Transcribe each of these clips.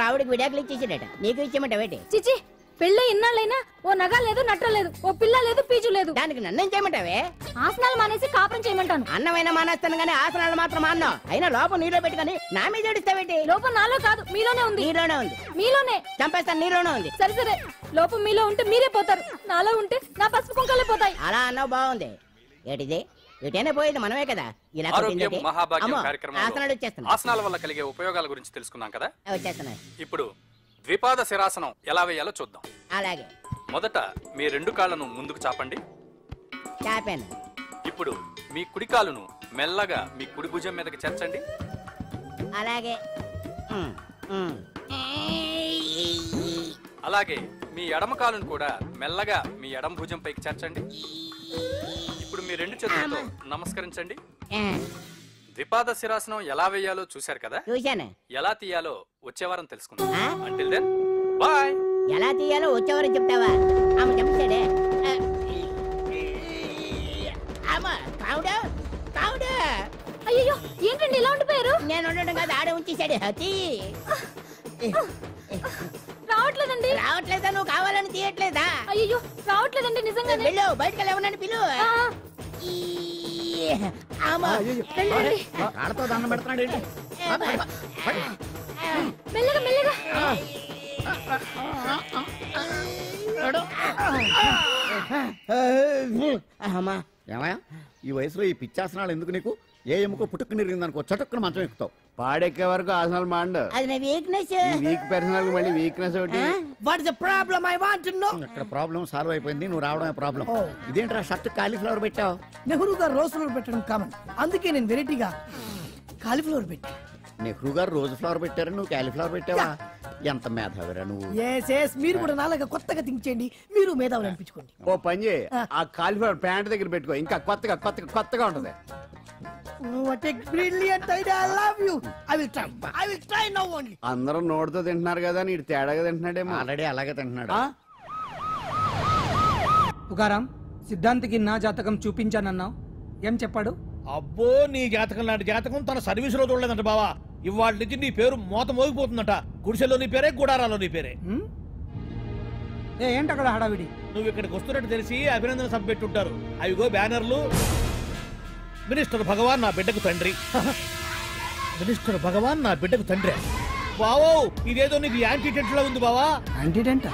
ఆవిడకి విడాకులు ఇచ్చేసాడట, నీకు ఇచ్చేయమంటావేంటి? చిచి, పెళ్ళి ఇన్నాళ్ళైనా ఓ నగ లేదు, నట్ట లేదు, ఓ పిల్ల లేదు, పీచు లేదు. దానికి నన్నేం చేయమంటావే? ఆసనాలు మానేసి కాపురం చేయమంటాను. అన్నమైనా మానేస్తాను గానీ ఆసనాలు మాత్రం మాన్నా. అయినా లోపం నీలో పెట్టుకుని నా మీద ఏడుస్తావేంటి? లోపం నాలో కాదు, మీలోనే ఉంది. నీలోనే ఉంది. మీలోనే చంపేస్తాను, నీలోనే ఉంది. సరే సరే, లోపం మీలో ఉంటే మీరే పోతారు, నాలో ఉంటే నా పసుపు కుంకాలే పోతాయి. అలా అన్నావు, బాగుంది. ఏటిది? ఎటైనా పోయేది మనమే కదా. ఇలా ఆసనాలు వచ్చేస్తున్నాయి. ఆసనాల వల్ల కలిగే ఉపయోగాల గురించి తెలుసుకున్నాం కదా, వచ్చేస్తున్నాయి. ఇప్పుడు ద్విపాద శిరాసనం ఎలా వేయాలో చూద్దాం. అలాగే. మొదట మీ 2 కాళ్ళను ముందుకు చాపండి. చాపాను. ఇప్పుడు మీ కుడి కాలును మెల్లగా మీ కుడి భుజం మీదకి చేర్చండి. అలాగే. అలాగే మీ ఎడమ కాలును కూడా మెల్లగా మీ ఎడమ భుజం పైకి చేర్చండి. ఇప్పుడు మీ 2 చేతులతో నమస్కరించండి. ద్విపాద శిరాసనం ఎలా వేయాలో చూశారు కదా, చూశాను. ఎలా తీయాలో వచ్చే వారం తెలుసుకుందాం. Until then bye. ఎలా తీయాలో వచ్చేవారు చెప్తావా? ఆమె చెప్తాడే. అయ్యో, ఏంటండి ఇలా ఉండిపోయారు? నేను ఉండడం కాదు, ఆడే ఉంచేసాడే. రావట్లేదండి. రావట్లేదా? నువ్వు కావాలని తీయట్లేదా? అయ్యో, రావట్లేదండి నిజంగానే. వెళ్ళు, బయటకు వెళ్ళవనని పిలు. కాళ్ళతో దండం పెడుతున్నాడు ఏంటి? మెల్లగా మెల్లగా. ఏమయ్యా, ఈ వయసులో ఈ పిచ్చాసనాలు ఎందుకు నీకు? ఏ ఎముకో పుట్టుకుని నిరిగిందనుకో చటుక్కున మంచం ఎక్కుతావు. పాడెక్కే వరకు ఆసనాలు మాండు. అది నా వీక్నెస్. వీక్ పర్సనల్ మళ్ళీ వీక్నెస్ ఒకటి. What is the problem? I want to know. ఇక్కడ ప్రాబ్లం సాల్వ్ అయిపోయింది, నువ్వు రావడమే ప్రాబ్లం. ఇదేంట్రా షర్ట్ కాలీఫ్లవర్ పెట్టావు? నెహ్రూ గారు రోజ్ ఫ్లవర్ పెట్టడం కామన్, అందుకే నేను వెరైటీగా కాలీఫ్లవర్ పెట్టా. నెహ్రూ గారు రోజు ఫ్లవర్ పెట్టారు, నువ్వు కాలీఫ్లవర్ పెట్టావా? ఎంత మేధావిరా నువ్వు. మీరు కూడా నాలాగా కొత్తగా థింక్ చేయండి, మీరు మేధావులు అనిపించుకోండి. ఓ పని చేయి, ఆ కాలీఫ్లవర్ ప్యాంట్ దగ్గర పెట్టుకో, ఇంకా కొత్తగా ఉంటది. What a brilliant idea! I love you. I will try now only. అందరూ నోటితో తింటున్నారు కదా, నీడు తేడాగా తింటున్నాడేమో. ఆల్రెడీ అలాగే తింటున్నాడు. పుకారాం, సిద్ధాంతికి నా జాతకం చూపించానన్నావు, ఏం చెప్పాడు? అబ్బో, నీ జాతకం లాంటి జాతకం తన సర్వీస్ లో చూడలేదంట బావా. ఇవాళ నుంచి నీ పేరు మోత మోగిపోతుందట. గుడిసెలో నీ పేరే, గుడారాలో నీ పేరే. ఏంటి అక్కడ హడావిడి? నువ్వు ఇక్కడికి వస్తున్నట్టు తెలిసి అభినందన సభ పెట్టుంటారు. అవిగో బ్యానర్లు. మినిస్టర్ భగవాన్ నా బిడ్డకు తండ్రి. మినిస్టర్ భగవాన్ నా బిడ్డకు తండ్రి. బావో, ఇదేదో నీకు యాంటీటెంట్ లో ఉంది బావా. యాంటీటెంట్?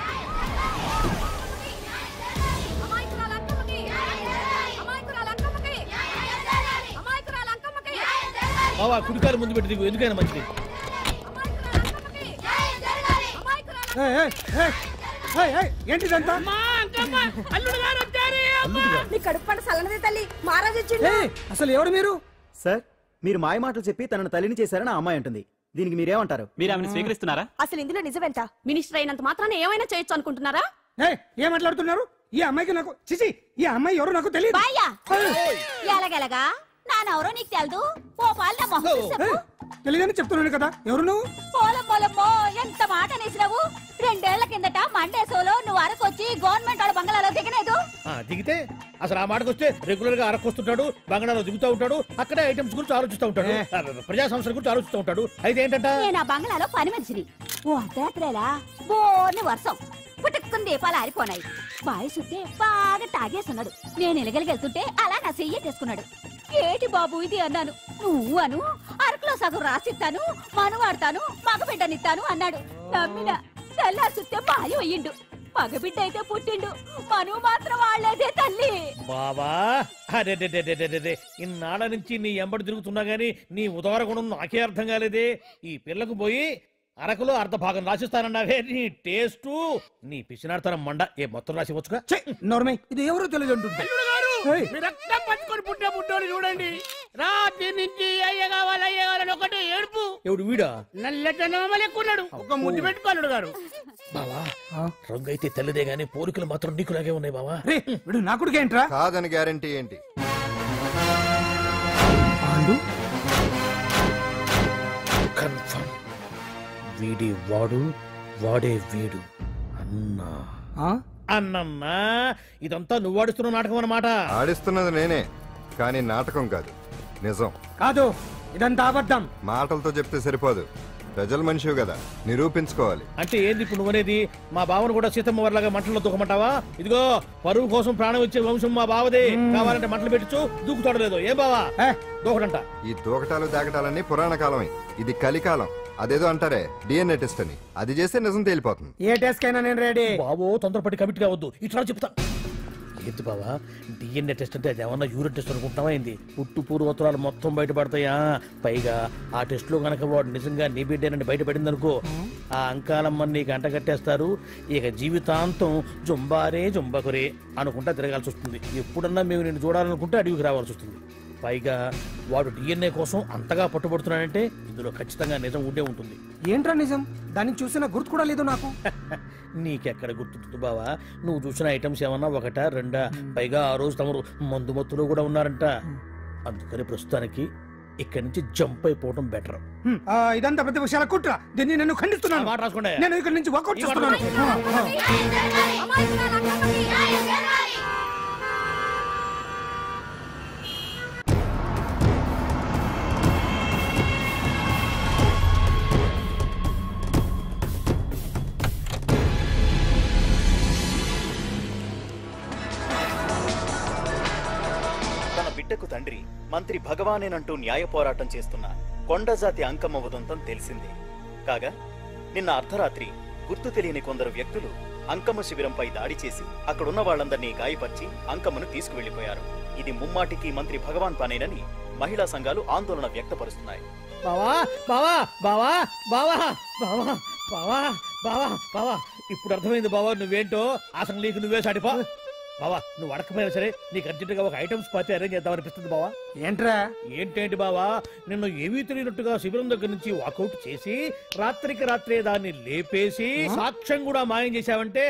బావా, కుడికాలు ముందు పెట్టి దిగు, ఎందుకైనా మంచిది. ఏంటిదంతా? అసలు ఎవరు మీరు? సార్, మీరు మాయ మాటలు చెప్పి తనను తల్లిని చేశారని ఆ అమ్మాయి అంటుంది. దీనికి మీరేమంటారు? మీరు ఆమెను స్వీకరిస్తున్నారా? అసలు ఇందులో నిజమేంట? మినిస్టర్ అయినంత మాత్రాన ఏమైనా చేయొచ్చు అనుకుంటున్నారా? ఏం మాట్లాడుతున్నారు? ఈ అమ్మాయికి నాకు చిచి, ఈ అమ్మాయి ఎవరు నాకు తెలియదు. ఎలాగెలగా నానెవరో నీకు తెలదు. ఓ పాల తెలియదని చెప్తున్నాను కదా, ఎవరు నువ్వు? పోలమ్మో, ఎంత మాట అనేసినావు. 2 ఏళ్ల కిందట మండేసోలో నువ్వు అరకొచ్చి గవర్నమెంట్ వాళ్ళ బంగాళాలో దిగలేదు. దిగితే అసలు ఆ మాటకొస్తే రెగ్యులర్ గా అరకొస్తుంటాడు, బంగాళాలో దిగుతూ ఉంటాడు, అక్కడే ఐటమ్స్ గురించి ఆలోచిస్తూ ఉంటాడు, ప్రజా సంస్థల గురించి ఆలోచిస్తూ ఉంటాడు. అయితే ఏంటంట, నేను ఆ బంగాళాలో పని మనిషిని. ఓ అర్ధరాత్రేలా బోర్ని వర్షం పుట్టుకుని దీపాలు ఆరిపోనాయి. బాయి చుట్టే బాగా తాగేస్తున్నాడు. నేను ఎలగలిగెళ్తుంటే అలా నా చెయ్యేసుకున్నాడు. ఏటి బాబు ఇది అన్నాను. నువ్వు అను, అరకులో సగం రాసిస్తాను, మనువాడతాను, మగబిడ్డనిస్తాను అన్నాడు. నమ్మిన తెల్లారి చుట్టే బాయి అయ్యిండు. మగబిడ్డ అయితే పుట్టిండు, మనువు మాత్రం వాళ్ళేదే తల్లి. బాబా, అరే ఇన్నాళ్ళ నుంచి నీ ఎంబడి తిరుగుతున్నా గానీ నీ ఉదార గుణం నాకే అర్థం కాలేదే. ఈ పిల్లకు పోయి అరకులో అర్ధ భాగం రాసిస్తానన్నావే, నీ టేస్టు నీ పిచ్చినాడతనం మండ. ఏ మొత్తం రాసి వచ్చుగా. నోర్మై, ఇది ఎవరో తెలియదు అంటుంది. పట్టుకొని పుట్టే పుట్టోడు చూడండి, రాత్రి నుంచి అయ్య కావాలని ఒకటే ఏడుపు. ఎవడు వీడా? నల్లెక్కున్నాడు, ఒక ముద్దు పెట్టుకోలేడు గారు. బావా, రంగు అయితే తెల్లదే గానీ పోలికలు మాత్రం నీకులాగే ఉన్నాయి బావా. వీడు నా కొడుకు ఏంట్రా? కాదని గ్యారంటీ ఏంటి? కన్ఫర్మ్, వీడి వాడు, వాడే వీడు. అన్నా అన్నమ్మా, ఇదంతా నువ్వు ఆడిస్తున్న నాటకం అన్నమాట. ఆడిస్తున్నది నేనే, కానీ నాటకం కాదు, నిజం కాదు. ఇదంతా అబద్ధం. మాటలతో చెప్తే సరిపోదు, ప్రజల మనిషివి కదా, నిరూపించుకోవాలి. అంటే ఏంది ఇప్పుడు నువ్వనేది? మా బావను కూడా సీతమ్మ వారిలాగా మంటల్లో దూకమంటావా? ఇదిగో పరువు కోసం ప్రాణం ఇచ్చే వంశం మా బావదే. కావాలంటే మంటలు పెట్టచ్చు, దూకుతాడు లేదు. ఏ బావా దూకడంట? ఈ దూకటాలు దాకటాలన్నీ పురాణ కాలమే, ఇది కలికాలం. అదేదో అంటారే డిఎన్ఏ టెస్ట్ అని, అది చేస్తే నిజం తేలిపోతుంది. ఏ టెస్ట్ కైనా నేను రెడీ. బావో తొందరపడి కమిట్ కావద్దు, ఇట్లా చెప్తా. ఏంటి బావా డిఎన్ఏ టెస్ట్ అంటే అది ఏమన్నా యూరిన్ టెస్ట్ అనుకుంటావా? ఏంది? పుట్టు పూర్వోత్తరాలు మొత్తం బయటపడతాయా? పైగా ఆ టెస్ట్ లో గనక వాడు నిజంగా నీ బిడ్డేనని బయటపడింది అనుకో, ఆ అంకాలమ్మని నీకు అంట కట్టేస్తారు. ఇక జీవితాంతం జుంబారే జుంబకురే అనుకుంటా తిరగాల్సి వస్తుంది. ఎప్పుడన్నా మేము నిన్ను చూడాలనుకుంటే అడవికి రావాల్సి వస్తుంది. పైగా వాడు డిఎన్ఏ కోసం అంతగా పట్టుబడుతున్నాడంటే ఇందులో ఖచ్చితంగా నిజం ఉండే ఉంటుంది. ఏంట్రా నిజం? దానికి చూసిన గుర్తు కూడా లేదు నాకు. నీకెక్కడ గుర్తుంటుంది బావా? నువ్వు చూసిన ఐటమ్స్ ఏమన్నా ఒకటా రెండా? పైగా ఆ రోజు తమరు మందు మత్తులో కూడా ఉన్నారంట. అందుకని ప్రస్తుతానికి ఇక్కడి నుంచి జంప్ అయిపోవడం బెటర్. ఇదంతా పెద్ద విషయాల కుట్ర. దీన్ని నేను ఖండిస్తున్నాను. మాట రాసుకోండి. నేను ఇక్కడ నుంచి వాకౌట్ చేస్తున్నాను. బిడ్డకు తండ్రి మంత్రి భగవానేనంటూ న్యాయ పోరాటం చేస్తున్న కొండజాతి అంకమ్మ ఉదంతం తెలిసిందే. కాగా నిన్న అర్ధరాత్రి గుర్తు తెలియని కొందరు వ్యక్తులు అంకమ్మ శిబిరంపై దాడి చేసి అక్కడున్న వాళ్లందరినీ గాయపరిచి అంకమ్మను తీసుకువెళ్లిపోయారు. ఇది ముమ్మాటికి మంత్రి భగవాన్ పనేనని మహిళా సంఘాలు ఆందోళన వ్యక్తపరుస్తున్నాయి. బావా బావా బావా బావా బావా బావా బావా బావా ఇప్పుడు అర్థమైంది బావా నువ్వేంటో. అసలు నీకు నువ్వే సాటిపా బావా. నువ్వు అడకపోయినా సరే నీకు అర్జెంటుగా ఒక ఐటమ్స్ పార్టీ అరేంజ్ చేద్దామనిపిస్తుంది బావా. ఏంట్రా? ఏంటేంటి బావా, నిన్ను ఏమీ తెలియనట్టుగా శిబిరం దగ్గర నుంచి వాకౌట్ చేసి రాత్రికి రాత్రే దాన్ని లేపేసి సాక్ష్యం కూడా మాయం చేశావంటే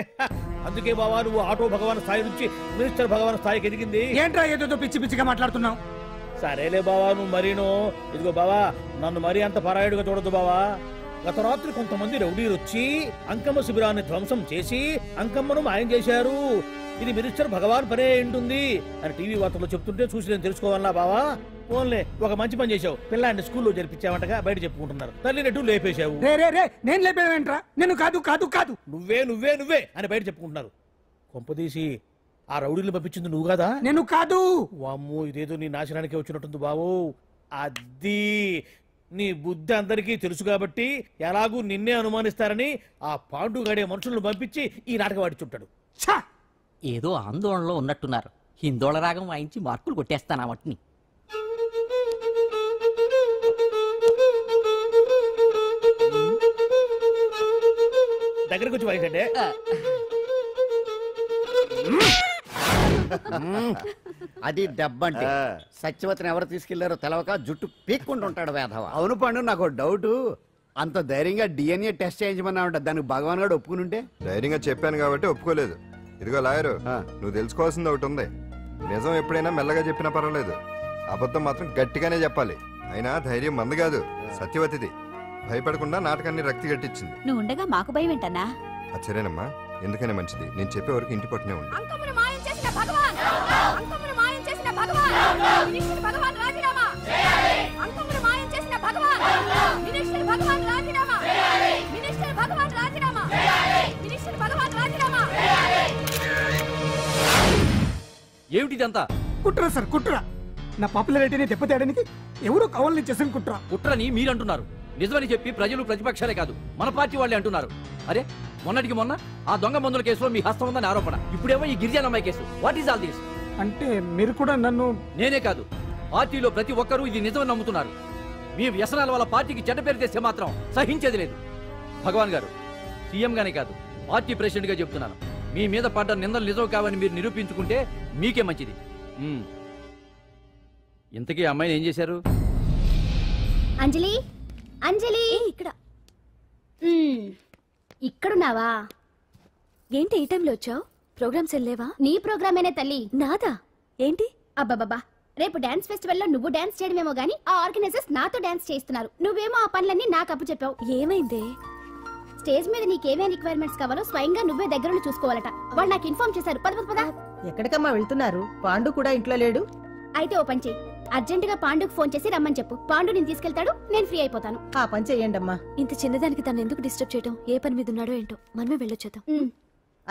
అందుకే బావా నువ్వు ఆటో భగవాన్ స్థాయి నుంచి మినిస్టర్ భగవాన్ స్థాయికి ఎదిగింది. ఏంట్రా ఏదో పిచ్చి పిచ్చిగా మాట్లాడుతున్నావు? సరేలే బావా నువ్వు మరీను. ఇదిగో బావా నన్ను మరీ అంత పరాయుడుగా చూడద్దు బావా. గత రాత్రి కొంతమంది రౌడీలు వచ్చి అంకమ్మ శిబిరాన్ని ధ్వంసం చేసి అంకమ్మను మాయం చేశారు. ఇది మినిస్టర్ భగవాన్ పనే ఉంటుంది అని టీవీ వార్తల్లో చెప్తుంటే చూసి నేను తెలుసుకోవాలా బావా. ఓన్లే ఒక మంచి పని చేశావు, పిల్లాన్ని స్కూల్లో జరిపించావంటగా బయట చెప్పుకుంటున్నారు. తల్లినట్టు లేపేశావు. నేను లేపేవేంట్రా? నేను కాదు కాదు కాదు నువ్వే నువ్వే నువ్వే అని బయట చెప్పుకుంటున్నారు. కొంపదీసి ఆ రౌడీలు పంపించింది నువ్వు కాదా? నేను కాదు. వామ్మో ఇదేదో నీ నాశనానికి వచ్చినట్టుంది బావు. అది నీ బుద్ధి అందరికీ తెలుసు కాబట్టి ఎలాగూ నిన్నే అనుమానిస్తారని ఆ పాండుగాడే మనుషులను పంపించి ఈ నాటకం ఆడిచుంటాడు. ఏదో ఆందోళనలో ఉన్నట్టున్నారు. హిందోళ రాగం వాయించి మార్కులు కొట్టేస్తాను వాటిని. దగ్గరకు వచ్చి వాయించండి. అది దెబ్బంటే. సత్యవతిని ఎవరు తీసుకెళ్లారో తెలవక జుట్టు పీక్కుంటుంటాడు వేధవ. అవును పండు, నాకు డౌట్. అంత ధైర్యంగా డిఎన్ఏ టెస్ట్ చేయించమన్నా ఉంటా, దానికి భగవాన్ గారు ఒప్పుకుని ఉంటే? ధైర్యంగా చెప్పాను కాబట్టి ఒప్పుకోలేదు. ఇదిగో లాయరు, నువ్వు తెలుసుకోవాల్సింది ఒకటి ఉంది. నిజం ఎప్పుడైనా మెల్లగా చెప్పినా పర్వాలేదు, అబద్ధం మాత్రం గట్టిగానే చెప్పాలి. అయినా ధైర్యం మంది కాదు, సత్యవతిది. భయపడకుండా నాటకాన్ని రక్తి గట్టించింది. నువ్వు ఉండగా మాకు భయం ఏంటన్నా? సరేనమ్మా, ఎందుకనే మంచిది. నేను చెప్పే వరకు ఇంటి పట్టునే ఉంది. అంకమ్మను మాయం చేసిన భగవాన్, అంకమ్మను మాయం చేసిన భగవాన్, మినిస్టర్ భగవాన్ రాజీనామా. అంకమ్మను మాయం చేసిన భగవాన్, మినిస్టర్ భగవాన్ రాజీనామా. మినిస్టర్ భగవాన్ రాజీనామా. మినిస్టర్ భగవాన్ రాజీనామా. ఏమిటిదంతా? కుట్ర సార్, కుట్ర. నా పాపులారిటీని దెబ్బతేయడానికి ఎవరో కావాలని చేసిన కుట్ర. కుట్రని మీరంటున్నారు. నిజమని చెప్పి ప్రజలు ప్రతిపక్షాలే కాదు మన పార్టీ వాళ్ళే అంటున్నారు. అరే మొన్నటికి మొన్న ఆ దొంగ మందుల కేసులో మీ హస్తం ఉందని ఆరోపణ, ఇప్పుడేమో ఈ గిరిజనమ్మాయి కేసు. What is all this? అంటే మీరు కూడా నన్ను... నేనే కాదు, పార్టీలో ప్రతి ఒక్కరూ ఇది నిజమని నమ్ముతున్నారు. మీ వ్యసనాల వల్ల పార్టీకి చెడ్డ పేరు తెస్తే మాత్రం సహించేది లేదు. భగవాన్ గారు, సీఎం గానే కాదు పార్టీ ప్రెసిడెంట్ గా చెప్తున్నాను, మీ మీద పడ్డ నిందలు నిజం కావని మీరు నిరూపించుకుంటే మీకే మంచిది. ఇంతకీ అమ్మాయిని ఏం చేశారు? అంజలి, అంజలి ఇక్కడ. ఇక్కడున్నావా? ఏంటి ఈ టైంలో వచ్చావు? ప్రోగ్రామ్స్ వెళ్ళేవా? నీ ప్రోగ్రామేనే తల్లి. నాదా? ఏంటి? అబ్బాబాబా, రేపు డాన్స్ ఫెస్టివల్ లో నువ్వు డాన్స్ చేయడమేమో గానీ ఆ ఆర్గనైజర్స్ నాతో డాన్స్ చేస్తున్నారు. నువ్వేమో ఆ పనులన్నీ నాకు అప్పు చెప్పావు. ఏమైంది? స్టేజ్ మీద నీకేమేం రిక్వైర్మెంట్స్ కావాలో స్వయంగా నువ్వే దగ్గరుండి చూసుకోవాలట. వాళ్ళు నాకు ఇన్ఫార్మ్ చేశారు. పద పద పద. ఎక్కడికమ్మా వెళ్తున్నారు? పాండు కూడా ఇంట్లో లేడు. అయితే ఓ పని చెయ్యి, అర్జెంట్ గా పాండుకు ఫోన్ చేసి రమ్మని చెప్పు. పాండు నేను తీసుకెళ్తాడు, నేను ఫ్రీ అయిపోతాను. ఆ పని చెయ్యండి అమ్మా. ఇంత చిన్నదానికి తను ఎందుకు డిస్టర్బ్ చేయటం? ఏ పని మీద ఉన్నాడో ఏంటో, మనమే వెళ్ళొచ్చేద్దాం.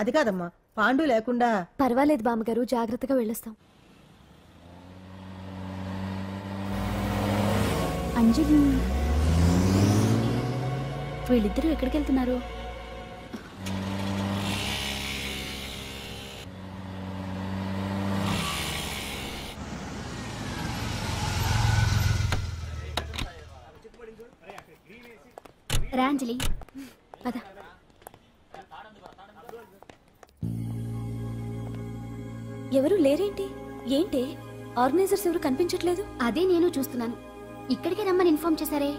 అది కాదమ్మా, పాండు లేకుండా. పర్వాలేదు బామ్మగారు, జాగ్రత్తగా వెళ్ళొస్తాం. అంజలి, వీళ్ళిద్దరూ ఎక్కడికి వెళ్తున్నారు? రా అంజలి, పద. ఎవరు లేరేంటి? ఏంటి ఆర్గనైజర్స్ ఎవరు కనిపించట్లేదు? అదే నేను చూస్తున్నాను. ఇక్కడికి రమ్మని ఇన్ఫార్మ్ చేశారే.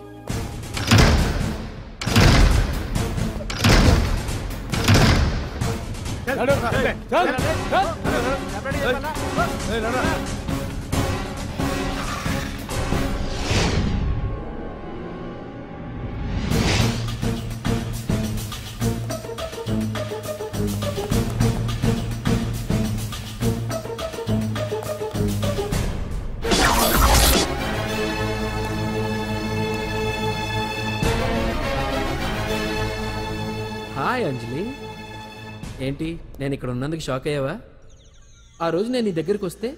హాయ్ అంజలి, ఏంటి నేను ఇక్కడ ఉన్నందుకు షాక్ అయ్యావా? ఆ రోజు నేను నీ దగ్గరికి వస్తే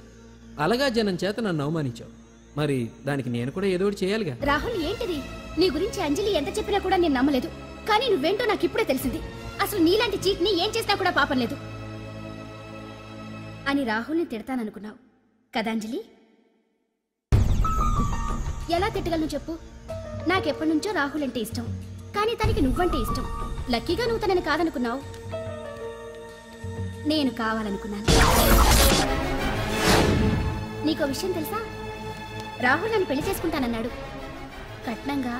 అలగా జనం చేత నన్ను అవమానించావు. మరి దానికి నేను కూడా ఏదో ఒకటి చేయాలిగా. రాహుల్, ఏంటిది? నీ గురించి అంజలి ఎంత చెప్పినా కూడా నేను నమ్మలేదు. కానీ నువ్వేంటో నాకు ఇప్పుడే తెలిసింది. అసలు నీలాంటి చీట్ ని ఏం చేసినా కూడా పాపం లేదు అని రాహుల్ని తిడతాననుకున్నావు కదా అంజలి? ఎలా తిట్టగలను చెప్పు? నాకెప్పటి నుంచో రాహుల్ అంటే ఇష్టం, కానీ తనకి నువ్వంటే ఇష్టం. లక్కీగా నువ్వు తనని కాదనుకున్నావు, నేను కావాలనుకున్నాను. నీకో విషయం తెలుసా? రాహుల్ నన్ను పెళ్లి చేసుకుంటానన్నాడు. కట్నంగా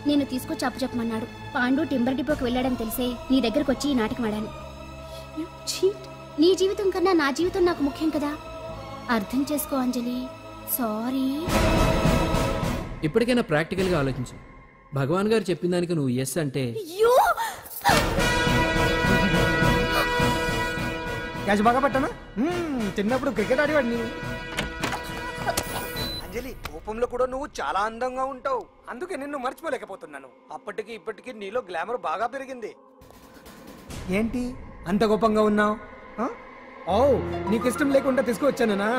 నేను తీసుకొచ్చి అప్పు చెప్పమన్నాడు. పాండు టింబర్ డిపోకి వెళ్ళాడని తెలిసే నీ దగ్గరకు వచ్చి ఈ నాటకం ఆడాను. నీ జీవితం కన్నా నా జీవితం నాకు ముఖ్యం కదా, అర్థం చేసుకో అంజలి. సారీ. ఇప్పటికైనా ప్రాక్టికల్గా ఆలోచించు. భగవాన్ గారు చెప్పిన దానికి నువ్వు ఎస్ అంటే క్యాష్ బాగా పట్టానా? చిన్నప్పుడు క్రికెట్ ఆడేవాడిని. అంజలి, కోపంలో కూడా నువ్వు చాలా అందంగా ఉంటావు. అందుకే నిన్ను మర్చిపోలేకపోతున్నాను. అప్పటికి ఇప్పటికి నీలో గ్లామర్ బాగా పెరిగింది. ఏంటి అంత కోపంగా ఉన్నావు? ఓ, నీకు ఇష్టం లేకుండా తీసుకువచ్చానా?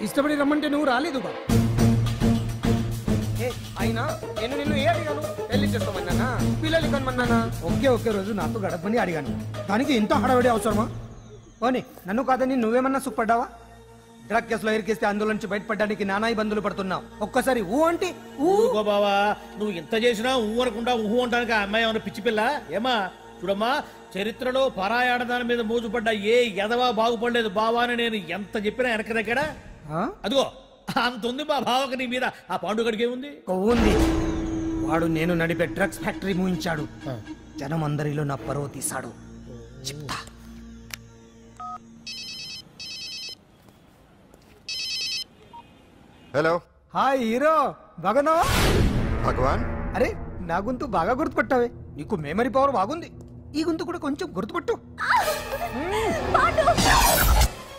ఇష్టపడి రమ్మంటే నువ్వు రాలేదుగా. అయినా నేను నిన్ను ఏ అడిగాను? పెళ్లి చేసుకోమన్నానా? పిల్లలు కనమన్నానా? ఒకే రోజు నాతో గడపని అడిగాను. దానికి ఇంత హడావిడి అవసరమా? ఓని నన్ను కాదని నువ్వేమన్నా సుఖపడ్డావా? డ్రగ్ కేసులో ఇరికిస్తే అందులో నుంచి బయటపడడానికి నానా ఇబ్బందులు పడుతున్నావు. ఒక్కసారి ఊ అంటే ఊరుకో బావా, నువ్వు ఎంత చేసినా ఊ అనకుండా ఊహు అంటానికి ఆ అమ్మాయి ఏమన్నా పిచ్చి పిల్ల? ఏమా చూడమ్మా, చరిత్రలో పరాయాడదాని మీద మోజుపడ్డ ఏ ఎదవా బాగుపడలేదు బావా అని నేను ఎంత చెప్పినా వెనక దగ్గర. అదిగో అంత ఉంది మా బావకి నీ మీద. ఆ పాండుగడికి ఏముంది? ఉంది. వాడు నేను నడిపే డ్రగ్స్ ఫ్యాక్టరీ మూయించాడు. జనం అందరిలో నా పరువు తీశాడు. చెప్తా. హలో. హాయ్ హీరో, బాగున్నావా? భగవాన్, అరే నా గొంతు బాగా గుర్తుపట్టావే. నీకు మెమరీ పవర్ బాగుంది. ఈ గొంతు కూడా కొంచెం గుర్తుపట్టు.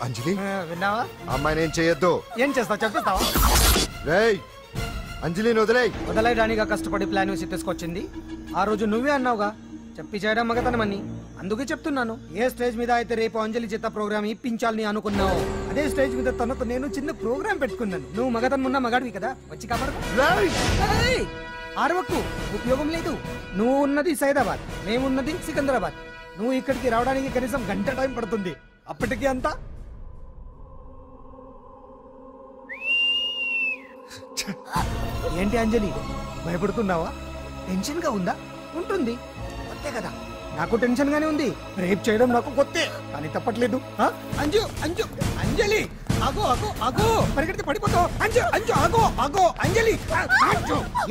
అంజలి, విన్నావా? అమ్మాయి నేను చేయొద్దు. ఏం చేస్తావు చెప్పేస్తావా? రేయ్, అంజలిని వదలయడానిగా కష్టపడి ప్లాన్ వేసి తీసుకొచ్చింది. ఆ రోజు నువ్వే అన్నావుగా చెప్పి చేయడం మగతనమని. అందుకే చెప్తున్నాను. ఏ స్టేజ్ మీద అయితే రేపు అంజలి చేత ప్రోగ్రామ్ ఇప్పించాలని అనుకున్నావు, అదే స్టేజ్ మీద తనతో నేను చిన్న ప్రోగ్రామ్ పెట్టుకున్నాను. నువ్వు మగతనం ఉన్న మగాడివి కదా, వచ్చి కాబట్టి ఆరవకు, ఉపయోగం లేదు. నువ్వు ఉన్నది సైదాబాద్, మేమున్నది సికింద్రాబాద్. నువ్వు ఇక్కడికి రావడానికి కనీసం గంట టైం పడుతుంది. అప్పటికి అంతా ఏంటి అంజలి, భయపడుతున్నావా? టెన్షన్ గా ఉందా? ఉంటుంది, అంతే కదా. నాకు టెన్షన్ గానే ఉంది. రేప్ చేయడం నాకు కొత్తే, కానీ తప్పట్లేదు. అంజు అంజు అంజలి, ఆగో ఆగో ఆగో, పరిగెడితే పడిపోతావు. అంజు అంజు ఆగో ఆగో అంజలి.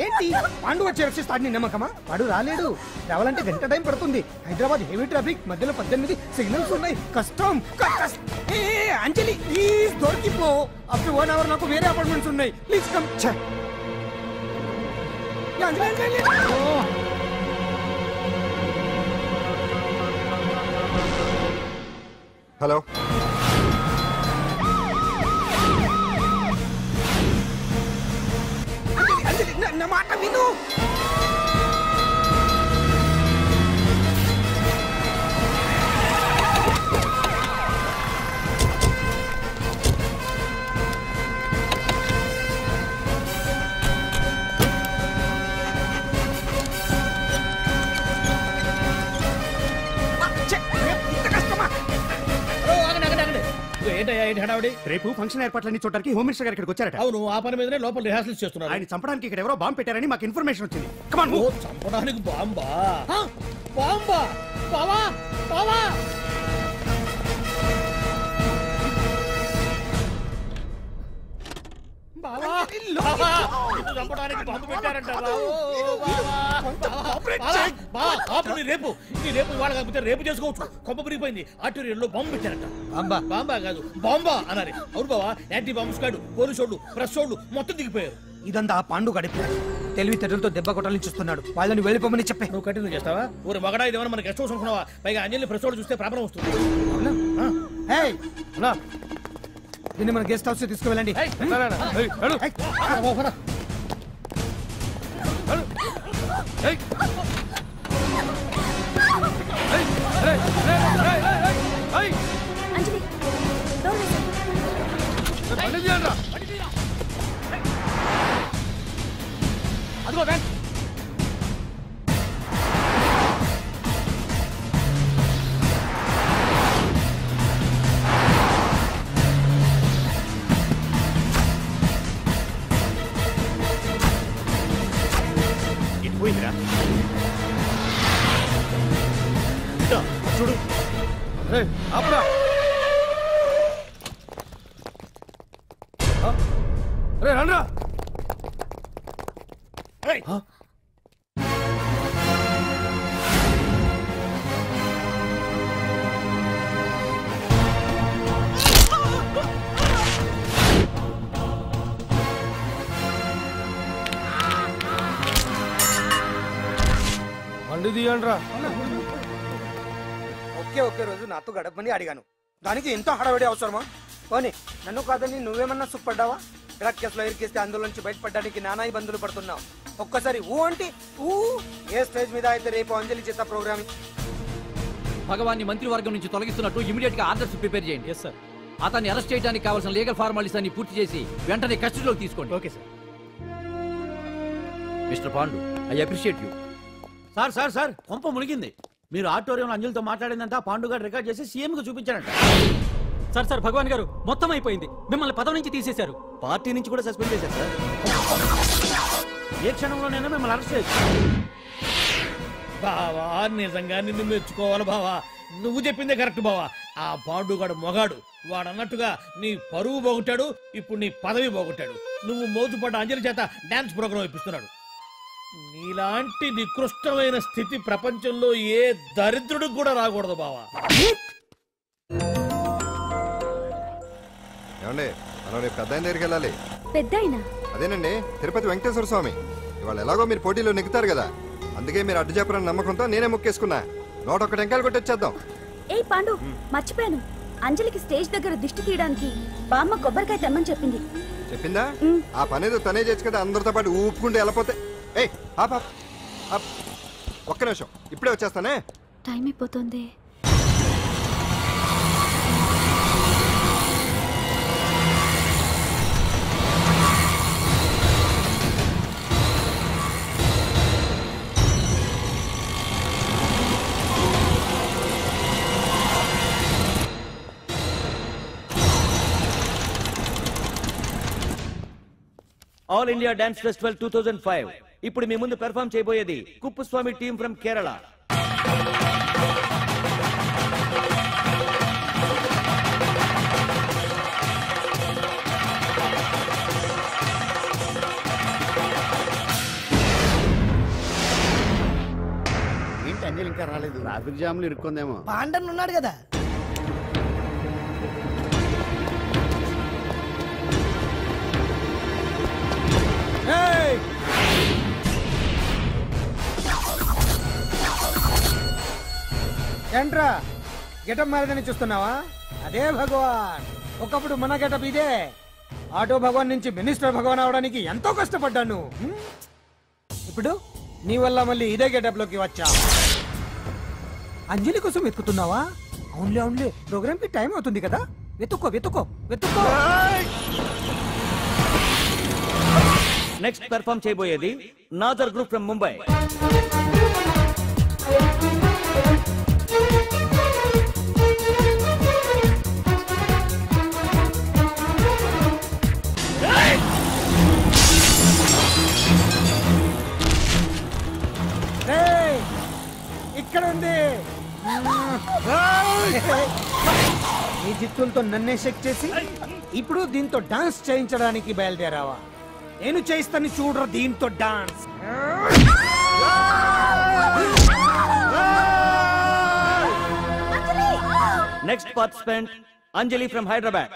ఏంటి పాండు వచ్చి రక్షిస్తాడు నీ నమ్మకమా? వాడు రాలేడు. రావాలంటే గంట టైం పడుతుంది. హైదరాబాద్ హెవీ ట్రాఫిక్, మధ్యలో 18 సిగ్నల్స్ ఉన్నాయి. కష్టం. అంజలి ప్లీజ్ దొరికిపో. అప్పుడు 1 అవర్ నాకు వేరే అపార్ట్మెంట్స్ ఉన్నాయి. Please come. హలో. ఏంటి హడావుడి? రేపు ఫంక్షన్ ఏర్పాట్లన్నీ చూడడానికి హోమ్ మినిస్టర్ గారు ఇక్కడికి వచ్చారట. అవును, ఆ పని మీదనే లోపల రిహార్సల్స్ చేస్తున్నారు. ఆయన చంపడానికి ఇక్కడ ఎవరో బాంబు పెట్టారని మాకు ఇన్ఫర్మేషన్ వచ్చింది. చంపడానికి బాంబా? బాంబా? బావా బావా చంపడానికి బాంబు పెట్టారంట. రేపు ఇవాళ కాకపోతే రేపు చేసుకోవచ్చు. కొమ్మ పెరిగిపోయింది. ఆటోరియంలో బాంబు పెట్టారంట. బాంబా కాదు బాంబా అన్నారు. అవును బావా, యాంటీ బాంబు స్క్వాడ్, పోలీసు వాళ్ళు, ప్రెస్ వాళ్ళు మొత్తం దిగిపోయారు. ఇదంతా పాండు గడిపి తెలివితేటలతో దెబ్బ కొట్టాలని చూస్తున్నాడు. వాళ్ళని వెళ్ళిపోమని చెప్పే. నువ్వు కంటిన్యూ చేస్తావా? ఊరు మగడా ఇదేమన్నా మనకి గెస్ట్ హౌస్ అనుకున్నావా? పైగా అంజలి ప్రెస్ వాళ్ళు చూస్తే ప్రాబ్లం వస్తుంది. దీన్ని మన గెస్ట్ హౌస్ తీసుకువెళ్ళండి. అదిగో వ్యాన్. ఇటు పోయిందిరా. చూడు అప్పుడా రండ్రా. బండి తీయండిరా. ఒకే రోజు నాతో గడపని అడిగాను. దానికి ఎంతో హడావిడి అవసరమా? పోనీ నన్ను కాదని నువ్వేమన్నా సుఖపడ్డావా? డ్రగ్ కేసులో ఇరికిస్తే అందులోంచి బయటపడడానికి నానా ఇబ్బందులు పడుతున్నావు. ఒక్కసారి ఊ అంటే ఊ. ఏ స్టేజ్ మీద అయితే రేపు అంజలి చేత ప్రోగ్రామింగ్. భగవాన్ని మంత్రివర్గం నుంచి తొలగిస్తున్నట్టు ఇమీడియట్ గా ఆర్డర్స్ ప్రిపేర్ చేయండి. సార్, అతన్ని అరెస్ట్ చేయడానికి కావాల్సిన లీగల్ ఫార్మాలిటీస్ అన్ని పూర్తి చేసి వెంటనే కస్టడీలోకి తీసుకోండి. Okay sir. Mister Pandu, I appreciate you. Sir sir sir కొంప మునిగింది. మీరు ఆడిటోరియంలో అంజలితో మాట్లాడిందంతా పాండు గారు రికార్డ్ చేసి సీఎం కు చూపించారంట. సార్ సార్ భగవాన్ గారు మొత్తం అయిపోయింది. మిమ్మల్ని పదవి నుంచి తీసేశారు. పార్టీ నుంచి కూడా సస్పెండ్ చేశారు సార్. ఏ క్షణంలోనైనా మిమ్మల్ని అరెస్ట్ చేయొచ్చు. బావా నిజంగా నిన్ను మెచ్చుకోవాలి బావా. నువ్వు చెప్పిందే కరెక్ట్ బావా. ఆ పాండుగాడు మొగాడు. వాడు అన్నట్టుగా నీ పరువు పోగొట్టాడు, ఇప్పుడు నీ పదవి పోగొట్టాడు. నువ్వు మోతుపడ్డ అంజలి చేత డాన్స్ ప్రోగ్రాం ఇప్పిస్తున్నాడు. నీలాంటి నికృష్టమైన స్థితి ప్రపంచంలో ఏ దరిద్రుడికి కూడా రాకూడదు బావా. ఏమండి, మనం రేపు పెద్ద ఆయన దగ్గరికి వెళ్ళాలి. పెద్దాయనా? అదేనండి, తిరుపతి వెంకటేశ్వర స్వామి. ఇవాళ ఎలాగో మీరు పోటీలో నెగ్గుతారు కదా, అందుకే మీరు అడ్డు చెప్పరని నమ్మకంతో నేనే మొక్కేసుకున్నా. 101 టెంకాయలు కొట్టొచ్చేద్దాం. ఏ పాండు, మర్చిపోయాను. అంజలికి స్టేజ్ దగ్గర దిష్టి తీయడానికి బామ్మ కొబ్బరికాయ తెమ్మని చెప్పింది. చెప్పిందా? ఆ పనేదో తనే చేయొచ్చు కదా, అందరితో పాటు ఊపుకుంటూ వెళ్ళపోతే. ఏయ్ ఒక్క నిమిషం, ఇప్పుడే వచ్చేస్తానే. టైం అయిపోతుంది. All India dance festival 2005. ఇప్పుడు మీ ముందు పెర్ఫార్మ్ చేయబోయేది కుప్పుస్వామి టీమ్ ఫ్రమ్ కేరళ. ఏంటి అంజలి ఇంకా రాలేదు? ట్రాఫిక్ జామ్ లో ఇరుక్కుందేమో. పాండన్ ఉన్నాడు కదా. ఏంట్రా గెటప్ మారదని చూస్తున్నావా? అదే భగవాన్. ఒకప్పుడు మన గెటప్ ఇదే. ఆటో భగవాన్ నుంచి మినిస్టర్ భగవాన్ అవడానికి ఎంతో కష్టపడ్డాను. ఇప్పుడు నీ వల్ల మళ్ళీ ఇదే గెటప్ లోకి వచ్చా. అంజలి కోసం వెతుకుతున్నావా? అవునులే అవునులే, ప్రోగ్రామ్ కి టైం అవుతుంది కదా. వెతుక్కో వెతుక్కో వెతుక్కో. నెక్స్ట్ పెర్ఫార్మ్ చేయబోయేది నాజర్ గ్రూప్ ఫ్రమ్ ముంబై. ఎక్కడ ఉంది నీ జిత్తులతో నన్నే చెక్ చేసి ఇప్పుడు దీంతో డాన్స్ చేయించడానికి బయలుదేరావా? నేను చేయిస్తాను చూడరా దీంతో dance. Next participant Anjali from Hyderabad.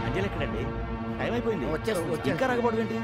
Anjali ఎక్కడండి? టైం అయిపోయింది. ఇంకా రాకపోవడం ఏంటి?